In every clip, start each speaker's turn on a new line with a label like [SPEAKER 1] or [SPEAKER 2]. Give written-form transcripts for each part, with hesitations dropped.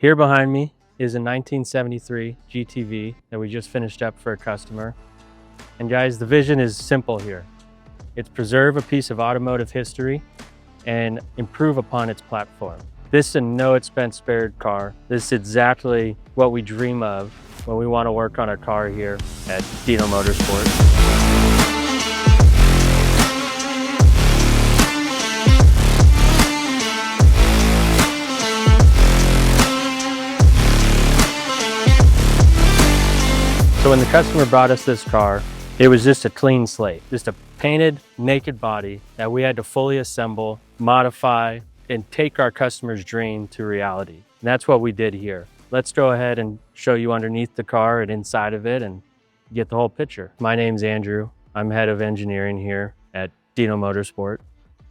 [SPEAKER 1] Here behind me is a 1973 GTV that we just finished up for a customer. And guys, the vision is simple here. It's preserve a piece of automotive history and improve upon its platform. This is a no expense spared car. This is exactly what we dream of when we want to work on a car here at Dino Motorsport. So when the customer brought us this car, it was just a clean slate, just a painted, naked body that we had to fully assemble, modify, and take our customer's dream to reality. And that's what we did here. Let's go ahead and show you underneath the car and inside of it and get the whole picture. My name's Andrew. I'm head of engineering here at Dino Motorsport.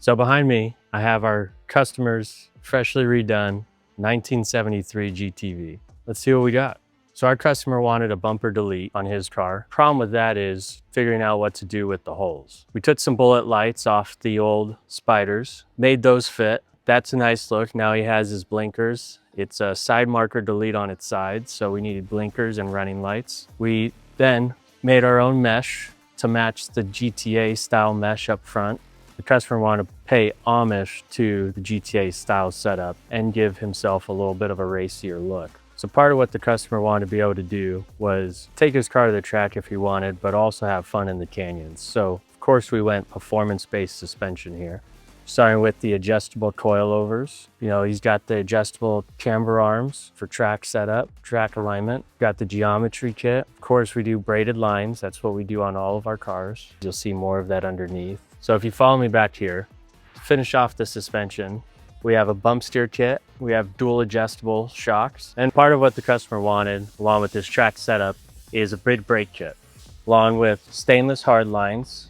[SPEAKER 1] So behind me, I have our customer's freshly redone 1973 GTV. Let's see what we got. So our customer wanted a bumper delete on his car. Problem with that is figuring out what to do with the holes. We took some bullet lights off the old Spiders, made those fit. That's a nice look. Now he has his blinkers. It's a side marker delete on its sides, so we needed blinkers and running lights. We then made our own mesh to match the GTA style mesh up front. The customer wanted to pay homage to the GTA style setup and give himself a little bit of a racier look. So part of what the customer wanted to be able to do was take his car to the track if he wanted, but also have fun in the canyons. So of course we went performance-based suspension here, starting with the adjustable coilovers. You know, he's got the adjustable camber arms for track setup, track alignment. Got the geometry kit. Of course we do braided lines. That's what we do on all of our cars. You'll see more of that underneath. So if you follow me back here, to finish off the suspension, we have a bump steer kit. We have dual adjustable shocks. And part of what the customer wanted, along with this track setup, is a big brake kit, along with stainless hard lines.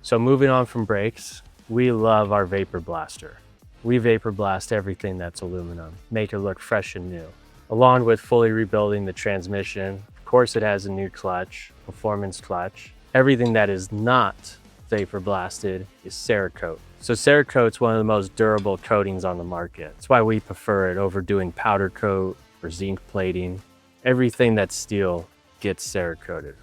[SPEAKER 1] So moving on from brakes, we love our vapor blaster. We vapor blast everything that's aluminum, make it look fresh and new. Along with fully rebuilding the transmission. Of course it has a new clutch, performance clutch. Everything that is not vapor blasted is Cerakote. So Cerakote's one of the most durable coatings on the market. That's why we prefer it over doing powder coat or zinc plating. Everything that's steel gets Cerakoted.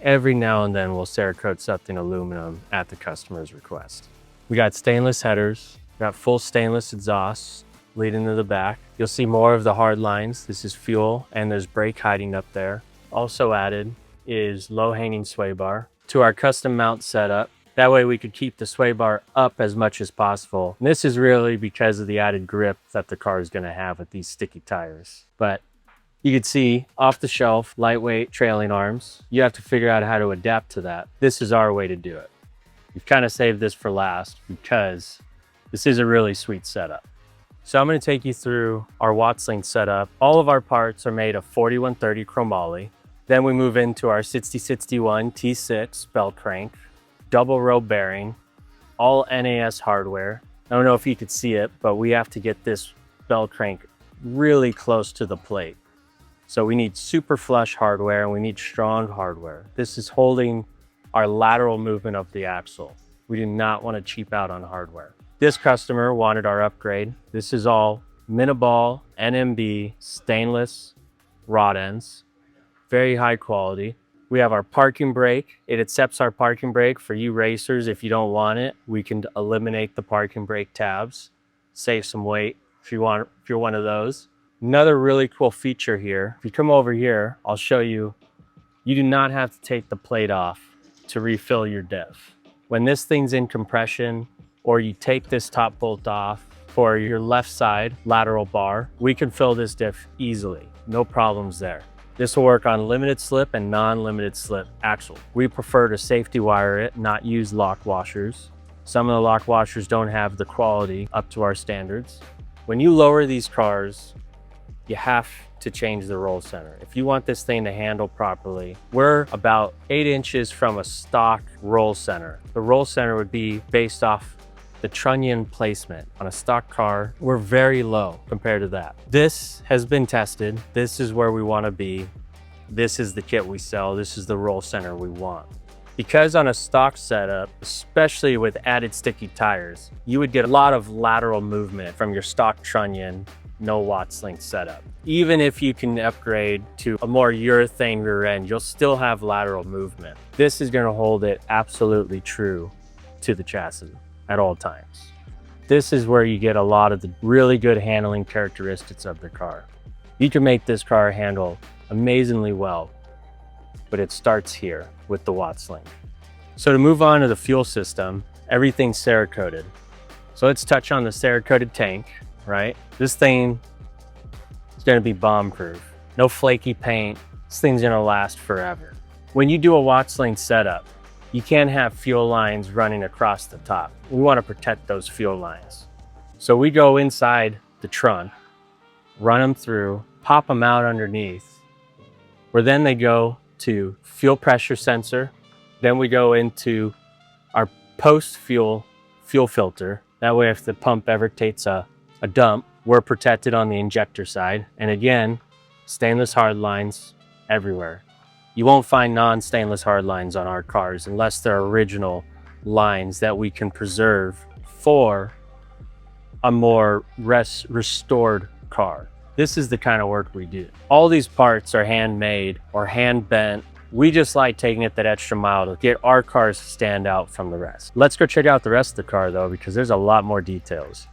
[SPEAKER 1] Every now and then we'll Cerakote something aluminum at the customer's request. We got stainless headers, got full stainless exhausts leading to the back. You'll see more of the hard lines. This is fuel and there's brake hiding up there. Also added is low hanging sway bar to our custom mount setup. That way we could keep the sway bar up as much as possible. And this is really because of the added grip that the car is going to have with these sticky tires. But you can see off the shelf, lightweight trailing arms. You have to figure out how to adapt to that. This is our way to do it. We've kind of saved this for last because this is a really sweet setup. So I'm going to take you through our Wattsling setup. All of our parts are made of 4130 chromoly. Then we move into our 6061 T6 belt crank. Double row bearing, all NAS hardware. I don't know if you could see it, but we have to get this bell crank really close to the plate. So we need super flush hardware and we need strong hardware. This is holding our lateral movement of the axle. We do not want to cheap out on hardware. This customer wanted our upgrade. This is all Miniball NMB stainless rod ends, very high quality. We have our parking brake. It accepts our parking brake for you racers. If you don't want it, we can eliminate the parking brake tabs, save some weight if you're one of those. Another really cool feature here, if you come over here, I'll show you, you do not have to take the plate off to refill your diff. When this thing's in compression or you take this top bolt off for your left side lateral bar, we can fill this diff easily. No problems there. This will work on limited slip and non-limited slip axle. We prefer to safety wire it, not use lock washers. Some of the lock washers don't have the quality up to our standards. When you lower these cars, you have to change the roll center. If you want this thing to handle properly, we're about 8 inches from a stock roll center. The roll center would be based off the trunnion placement. On a stock car, we're very low compared to that. This has been tested. This is where we want to be. This is the kit we sell. This is the roll center we want. Because on a stock setup, especially with added sticky tires, you would get a lot of lateral movement from your stock trunnion no Watts link setup. Even if you can upgrade to a more urethane rear end, you'll still have lateral movement. This is going to hold it absolutely true to the chassis at all times. This is where you get a lot of the really good handling characteristics of the car. You can make this car handle amazingly well, but it starts here with the Watts link. So to move on to the fuel system, everything's Cerakoted. So let's touch on the Cerakoted tank, right? This thing is gonna be bomb-proof. No flaky paint. This thing's gonna last forever. When you do a Watts link setup, you can't have fuel lines running across the top. We wanna protect those fuel lines. So we go inside the trunk, run them through, pop them out underneath, where then they go to fuel pressure sensor. Then we go into our post-fuel fuel filter. That way if the pump ever takes a dump, we're protected on the injector side. And again, stainless hard lines everywhere. You won't find non-stainless hard lines on our cars unless they're original lines that we can preserve for a more restored car. This is the kind of work we do. All these parts are handmade or hand bent. We just like taking it that extra mile to get our cars to stand out from the rest. Let's go check out the rest of the car though, because there's a lot more details.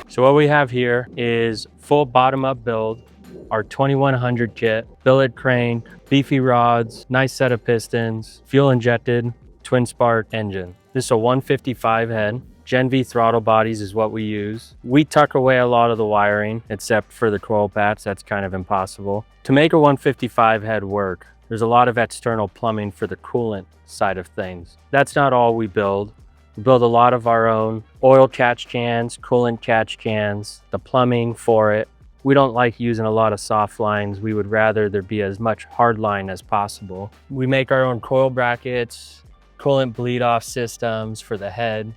[SPEAKER 1] So what we have here is full bottom-up build, our 2100 kit, billet crank, beefy rods, nice set of pistons, fuel injected, twin spark engine. This is a 155 head. Gen V throttle bodies is what we use. We tuck away a lot of the wiring, except for the coil pads. That's kind of impossible. To make a 155 head work, there's a lot of external plumbing for the coolant side of things. That's not all we build. We build a lot of our own oil catch cans, coolant catch cans, the plumbing for it. We don't like using a lot of soft lines. We would rather there be as much hard line as possible. We make our own coil brackets, coolant bleed off systems for the head.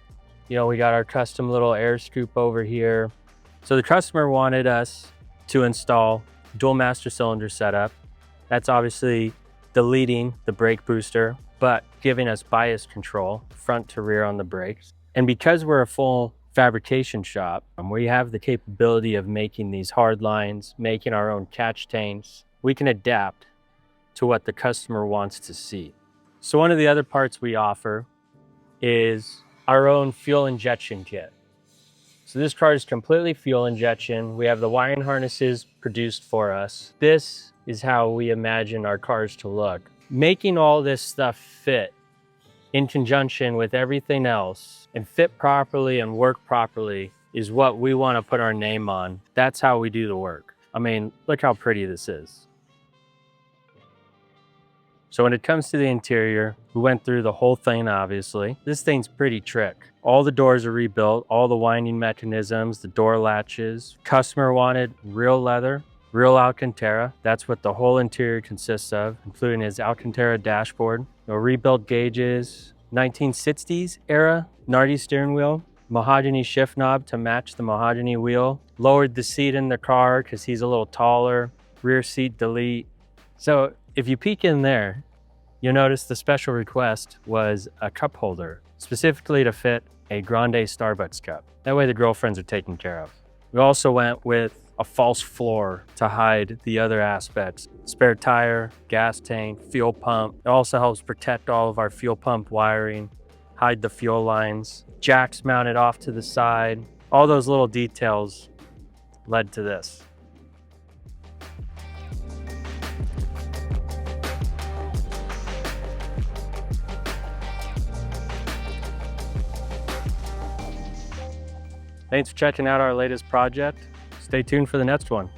[SPEAKER 1] You know, we got our custom little air scoop over here. So the customer wanted us to install dual master cylinder setup. That's obviously deleting the brake booster, but giving us bias control front to rear on the brakes. And because we're a full fabrication shop, we have the capability of making these hard lines, making our own catch tanks. We can adapt to what the customer wants to see. So one of the other parts we offer is our own fuel injection kit. So this car is completely fuel injection. We have the wiring harnesses produced for us. This is how we imagine our cars to look. Making all this stuff fit in conjunction with everything else and fit properly and work properly is what we want to put our name on. That's how we do the work. I mean, look how pretty this is. So when it comes to the interior, we went through the whole thing, obviously. This thing's pretty trick. All the doors are rebuilt, all the winding mechanisms, the door latches. Customer wanted real leather, real Alcantara. That's what the whole interior consists of, including his Alcantara dashboard. Rebuilt gauges, 1960s era Nardi steering wheel, mahogany shift knob to match the mahogany wheel. Lowered the seat in the car because he's a little taller. Rear seat delete. So if you peek in there, you'll notice the special request was a cup holder, specifically to fit a Grande Starbucks cup. That way the girlfriends are taken care of. We also went with a false floor to hide the other aspects. Spare tire, gas tank, fuel pump. It also helps protect all of our fuel pump wiring, hide the fuel lines. Jacks mounted off to the side. All those little details led to this. Thanks for checking out our latest project. Stay tuned for the next one.